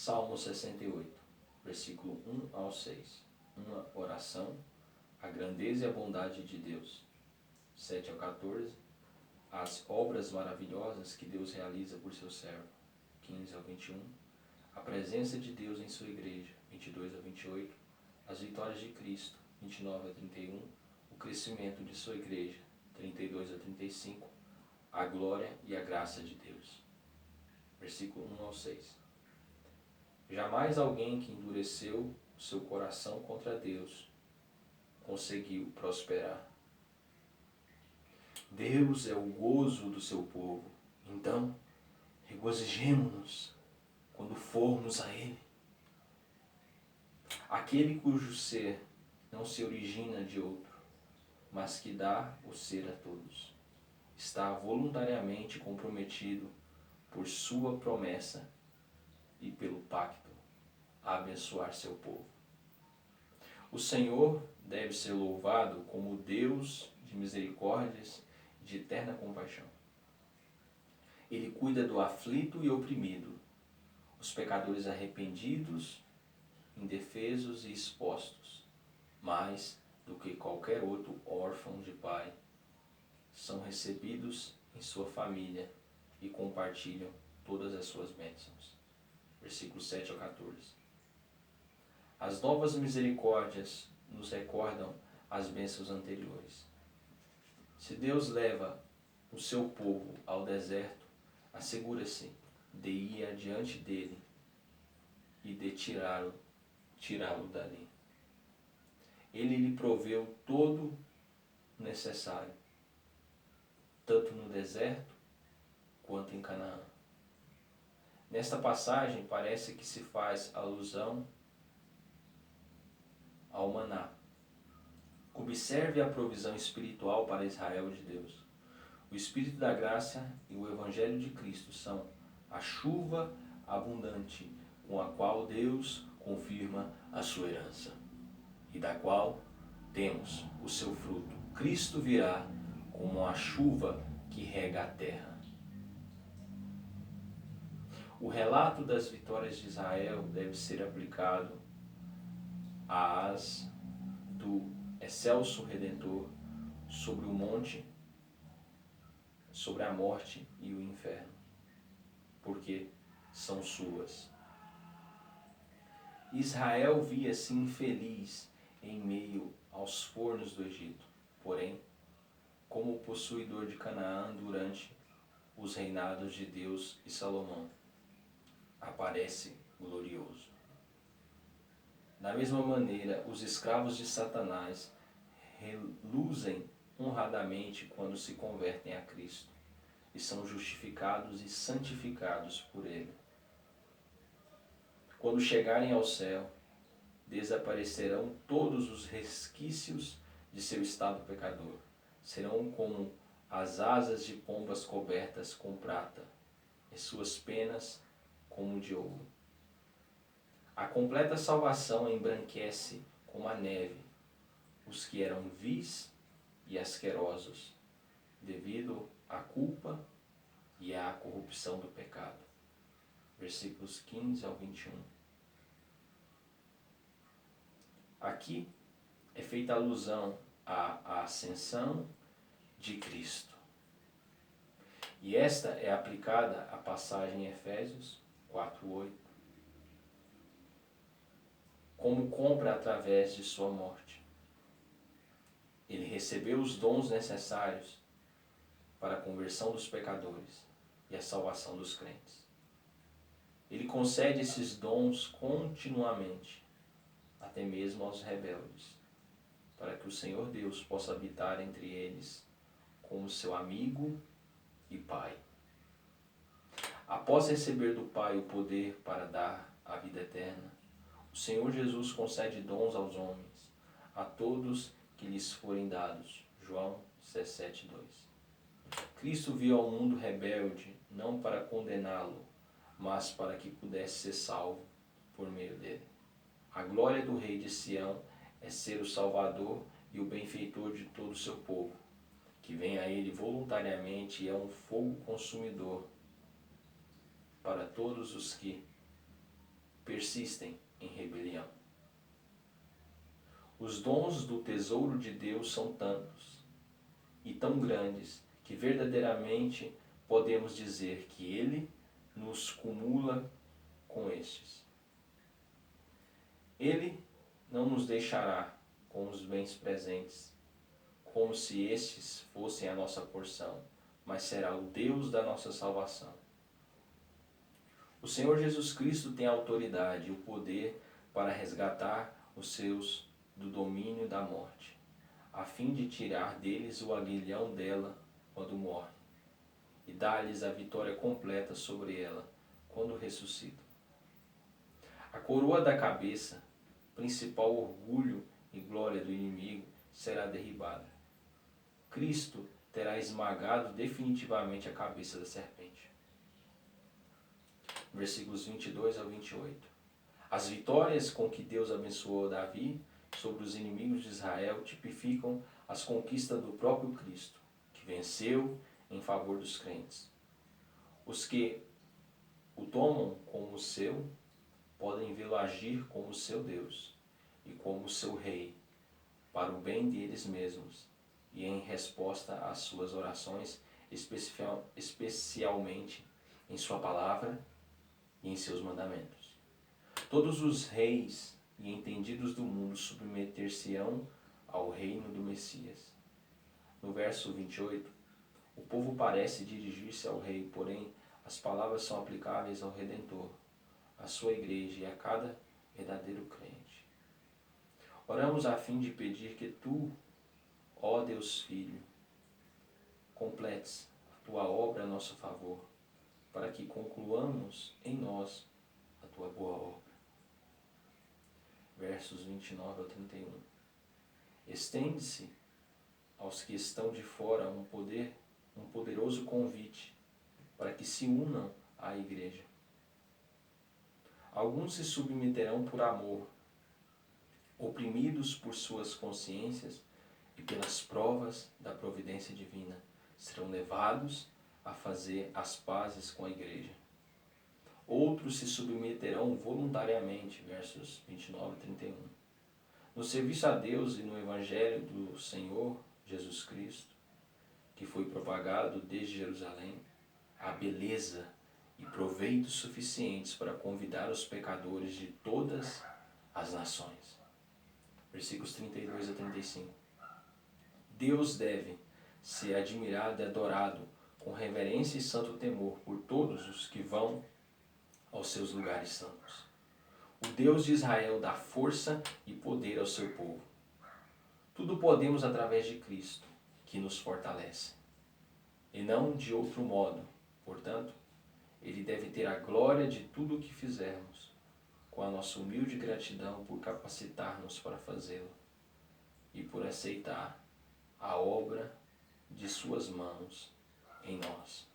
Salmo 68, versículo 1 ao 6. Uma oração, a grandeza e a bondade de Deus. 7 ao 14. As obras maravilhosas que Deus realiza por seu servo. 15 ao 21. A presença de Deus em sua igreja. 22 ao 28. As vitórias de Cristo. 29 a 31. O crescimento de sua igreja. 32 a 35. A glória e a graça de Deus. Versículo 1 ao 6. Jamais alguém que endureceu o seu coração contra Deus conseguiu prosperar. Deus é o gozo do seu povo, então regozijemo-nos quando formos a Ele. Aquele cujo ser não se origina de outro, mas que dá o ser a todos, está voluntariamente comprometido por sua promessa e pelo pacto a abençoar seu povo. O Senhor deve ser louvado como Deus de misericórdias e de eterna compaixão. Ele cuida do aflito e oprimido, os pecadores arrependidos, indefesos e expostos, mais do que qualquer outro órfão de pai, são recebidos em sua família e compartilham todas as suas bênçãos. Versículos 7 ao 14. As novas misericórdias nos recordam as bênçãos anteriores. Se Deus leva o seu povo ao deserto, assegura-se de ir adiante dele e de tirá-lo dali. Ele lhe proveu todo o necessário, tanto no deserto quanto em Canaã. Nesta passagem parece que se faz alusão ao maná. Observe a provisão espiritual para Israel de Deus. O Espírito da graça e o Evangelho de Cristo são a chuva abundante com a qual Deus confirma a sua herança e da qual temos o seu fruto. Cristo virá como a chuva que rega a terra. O relato das vitórias de Israel deve ser aplicado às do excelso Redentor sobre o monte, sobre a morte e o inferno, porque são suas. Israel via-se infeliz em meio aos fornos do Egito, porém, como possuidor de Canaã durante os reinados de Deus e Salomão, aparece glorioso. Da mesma maneira, os escravos de Satanás reluzem honradamente quando se convertem a Cristo e são justificados e santificados por Ele. Quando chegarem ao céu, desaparecerão todos os resquícios de seu estado pecador. Serão como as asas de pombas cobertas com prata, e suas penas como de ouro. A completa salvação embranquece como a neve os que eram vis e asquerosos, devido à culpa e à corrupção do pecado. Versículos 15 ao 21. Aqui é feita alusão à ascensão de Cristo. E esta é aplicada à passagem em Efésios 4:8. Como compra através de sua morte. Ele recebeu os dons necessários para a conversão dos pecadores e a salvação dos crentes. Ele concede esses dons continuamente, até mesmo aos rebeldes, para que o Senhor Deus possa habitar entre eles como seu amigo e Pai. Após receber do Pai o poder para dar a vida eterna, o Senhor Jesus concede dons aos homens, a todos que lhes forem dados. João 17:2. Cristo veio ao mundo rebelde, não para condená-lo, mas para que pudesse ser salvo por meio dele. A glória do Rei de Sião é ser o Salvador e o benfeitor de todo o seu povo, que vem a ele voluntariamente e é um fogo consumidor para todos os que persistem em rebelião. Os dons do tesouro de Deus são tantos e tão grandes que verdadeiramente podemos dizer que Ele nos cumula com estes. Ele não nos deixará com os bens presentes, como se estes fossem a nossa porção, mas será o Deus da nossa salvação. O Senhor Jesus Cristo tem a autoridade e o poder para resgatar os seus do domínio da morte, a fim de tirar deles o aguilhão dela quando morrem, e dar-lhes a vitória completa sobre ela quando ressuscitam. A coroa da cabeça, principal orgulho e glória do inimigo, será derribada. Cristo terá esmagado definitivamente a cabeça da serpente. Versículos 22 ao 28. As vitórias com que Deus abençoou Davi sobre os inimigos de Israel tipificam as conquistas do próprio Cristo, que venceu em favor dos crentes. Os que o tomam como seu podem vê-lo agir como seu Deus e como seu Rei, para o bem deles mesmos e em resposta às suas orações, especialmente em sua palavra e em seus mandamentos. Todos os reis e entendidos do mundo submeter-se-ão ao reino do Messias. No verso 28, o povo parece dirigir-se ao rei, porém as palavras são aplicáveis ao Redentor, à sua igreja e a cada verdadeiro crente. Oramos a fim de pedir que tu, ó Deus Filho, completes a tua obra a nosso favor, para que concluamos em nós a tua boa obra. Versos 29 ao 31. Estende-se aos que estão de fora um poderoso convite para que se unam à igreja. Alguns se submeterão por amor, oprimidos por suas consciências e pelas provas da providência divina, serão levados a fazer as pazes com a igreja. Outros se submeterão voluntariamente, versos 29 e 31. No serviço a Deus e no Evangelho do Senhor Jesus Cristo, que foi propagado desde Jerusalém, há beleza e proveitos suficientes para convidar os pecadores de todas as nações. Versículos 32 a 35. Deus deve ser admirado e adorado com reverência e santo temor por todos os que vão aos seus lugares santos. O Deus de Israel dá força e poder ao seu povo. Tudo podemos através de Cristo, que nos fortalece, e não de outro modo. Portanto, Ele deve ter a glória de tudo o que fizermos, com a nossa humilde gratidão por capacitar-nos para fazê-lo e por aceitar a obra de suas mãos em nós.